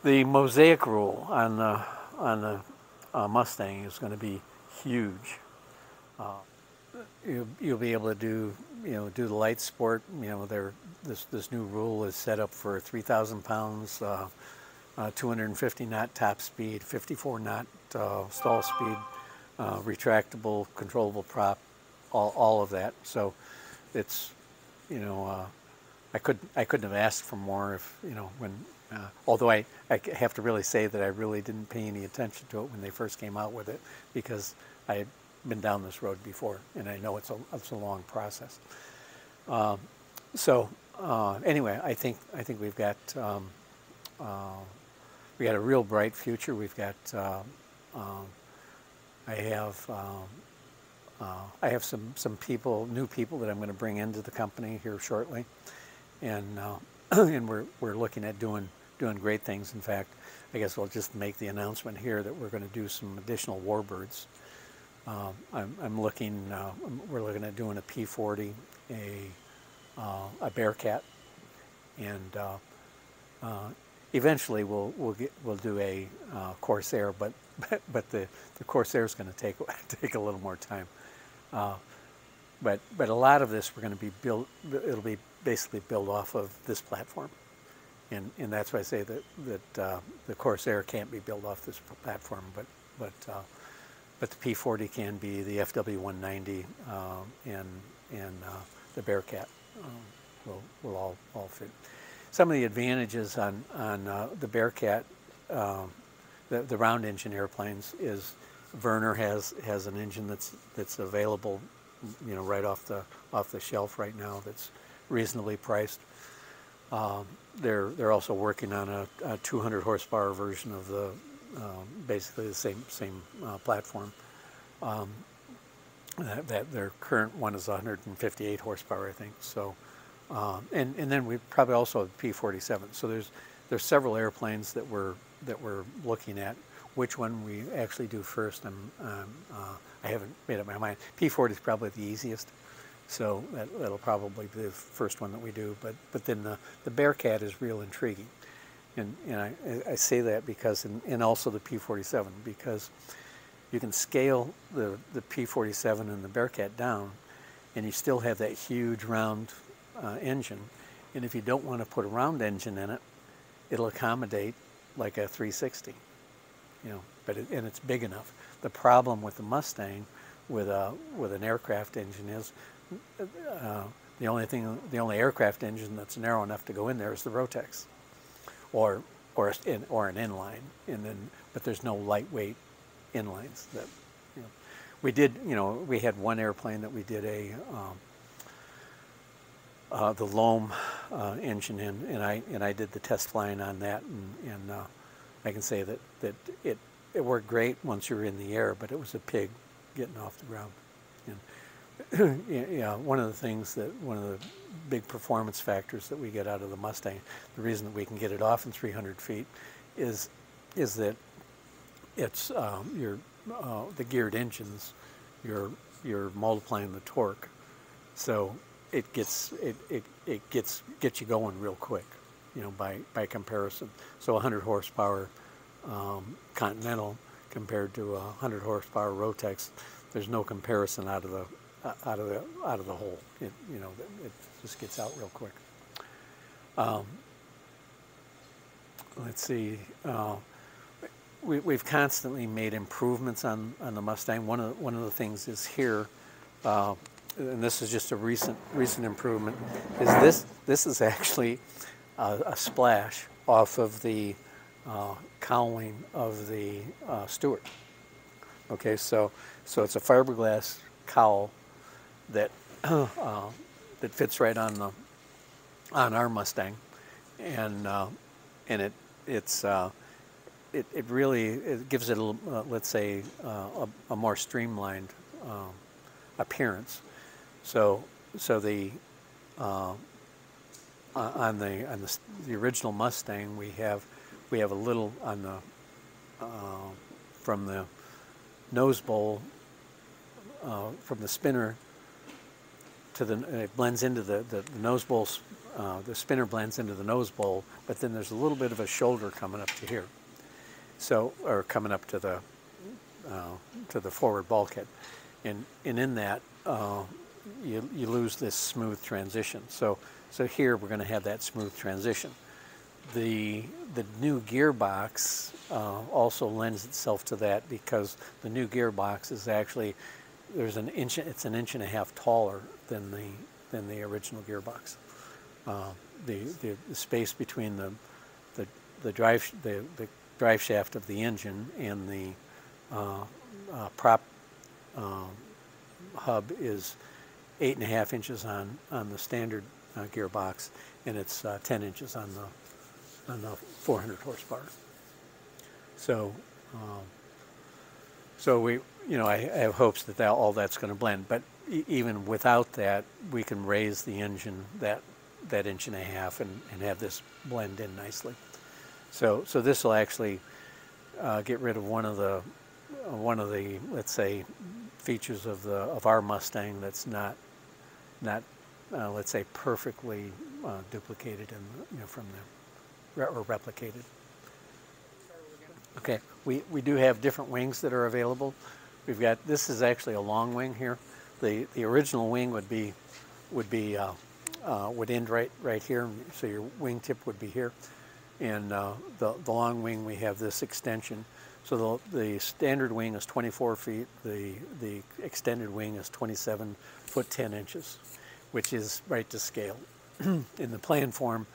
The mosaic rule on the Mustang is going to be huge. You'll be able to do do the light sport. This new rule is set up for 3,000 pounds, 250 knot top speed, 54 knot stall speed, retractable, controllable prop, all of that. So it's I couldn't have asked for more if when. Although I have to really say that I really didn't pay any attention to it when they first came out with it, because I had been down this road before and I know it's a long process. Anyway, I think we've got a real bright future. We've got I have some new people that I'm going to bring into the company here shortly, and and we're looking at doing great things. In fact, I guess we'll just make the announcement here that we're going to do some additional warbirds. We're looking at doing a P40, a Bearcat, and eventually we'll do a Corsair, but the Corsair is going to take a little more time. But a lot of this we're going to be built. It'll be basically built off of this platform, and that's why I say that the Corsair can't be built off this platform, but the P40 can be, the FW190 and the Bearcat will all fit. Some of the advantages on the Bearcat, the round engine airplanes, is Werner has an engine that's available, right off the shelf right now, that's reasonably priced. They're also working on a 200 horsepower version of the basically the same platform. That their current one is 158 horsepower, I think. So, and then we probably also have P47. So there's several airplanes that we're looking at. Which one we actually do first, I haven't made up my mind. P40 is probably the easiest, so that'll probably be the first one that we do. But then the Bearcat is real intriguing, and I say that because and also the P47, because you can scale the P47 and the Bearcat down, and you still have that huge round engine. And if you don't want to put a round engine in it, it'll accommodate like a 360. And it's big enough. The problem with the Mustang, with an aircraft engine, is the only aircraft engine that's narrow enough to go in there is the Rotex, or an inline, but there's no lightweight inlines that we did. We had one airplane that we did the Loam engine in, and I did the test flying on that, and I can say that it worked great once you were in the air, but it was a pig getting off the ground. And one of the big performance factors that we get out of the Mustang, the reason that we can get it off in 300 feet, is that it's the geared engines, you're multiplying the torque, so it gets you going real quick. By comparison. So 100 horsepower Continental compared to 100 horsepower Rotex, there's no comparison out of the hole. It just gets out real quick. Let's see. We've constantly made improvements on the Mustang. One of the things is here, and this is just a recent improvement. This is actually a splash off of the cowling of the Stewart. Okay, so it's a fiberglass cowl that that fits right on our Mustang, and it really gives it let's say a more streamlined appearance. So the on the original Mustang, we have a little on the from the nose bowl, from the spinner to it blends into the nose bowl the spinner blends into the nose bowl, but then there's a little bit of a shoulder coming up to here, so, or coming up to the forward bulkhead, and in that you lose this smooth transition. So here we're going to have that smooth transition. The new gearbox also lends itself to that, because the new gearbox is actually, it's an inch and a half taller than the original gearbox. The space between the drive shaft of the engine and the prop hub is 8.5 inches on the standard gearbox, and it's 10 inches on the 400 horsepower. So we, I have hopes that all that's going to blend. But even without that, we can raise the engine that inch and a half and have this blend in nicely. So this will actually get rid of one of the let's say features of our Mustang that's not let's say perfectly duplicated from the or replicated. Okay, we do have different wings that are available. We've got, this is actually a long wing here. The original wing would end right here, so your wingtip would be here, and the long wing, we have this extension. So the standard wing is 24 feet. The extended wing is 27 foot 10 inches, which is right to scale. In the plan form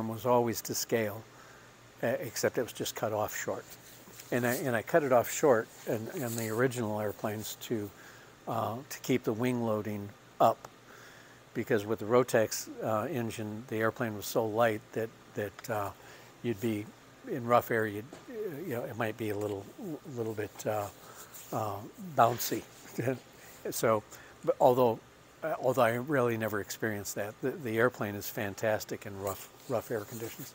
was always to scale, except it was just cut off short. And I cut it off short in the original airplanes to keep the wing loading up, because with the Rotex engine, the airplane was so light that you'd be in rough air. It might be a little bit bouncy. So, but although I really never experienced that, the airplane is fantastic in rough air conditions.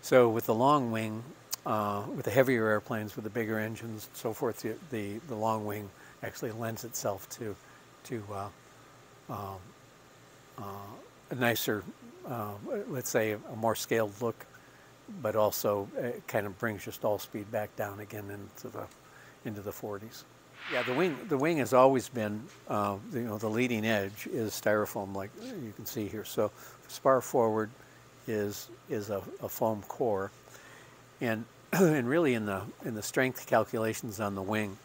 So with the long wing, with the heavier airplanes, with the bigger engines and so forth, the long wing actually lends itself to a nicer, let's say, a more scaled look, but also it kind of brings your stall speed back down again into the 40s. Yeah, the wing has always been, the leading edge is styrofoam, like you can see here. So spar forward is a foam core, and really in the strength calculations on the wing,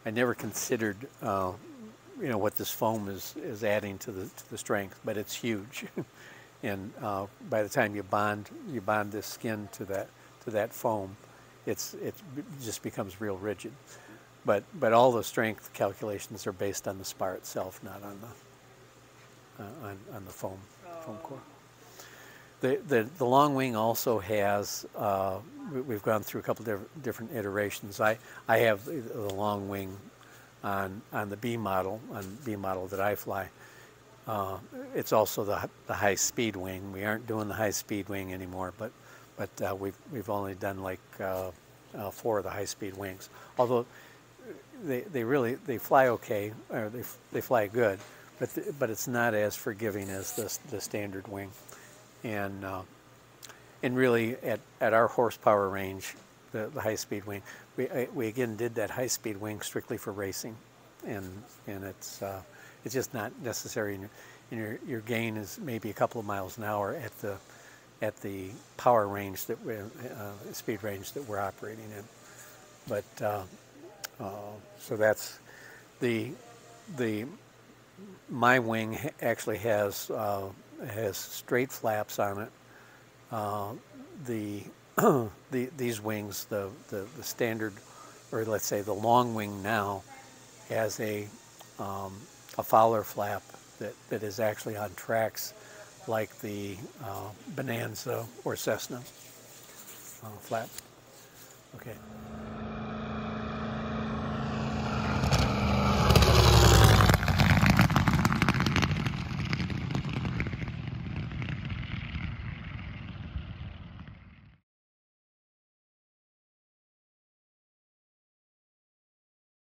I never considered what this foam is adding to the strength, but it's huge. And by the time you bond this skin to that foam, it just becomes real rigid. But all the strength calculations are based on the spar itself, not on the foam core. The long wing also has, we've gone through a couple different iterations. I have the long wing on the B model that I fly. It's also the high speed wing. We aren't doing the high speed wing anymore, but we've only done like 4 of the high speed wings. Although they fly okay, or they fly good, but it's not as forgiving as the standard wing. And really at our horsepower range, the high speed wing, we again did that high speed wing strictly for racing, and it's just not necessary. And your gain is maybe a couple of miles an hour at the power range speed range that we're operating in. But so that's my wing actually has straight flaps on it. These wings, the standard, or let's say the long wing now, has a Fowler flap that is actually on tracks like the Bonanza or Cessna flap. Okay.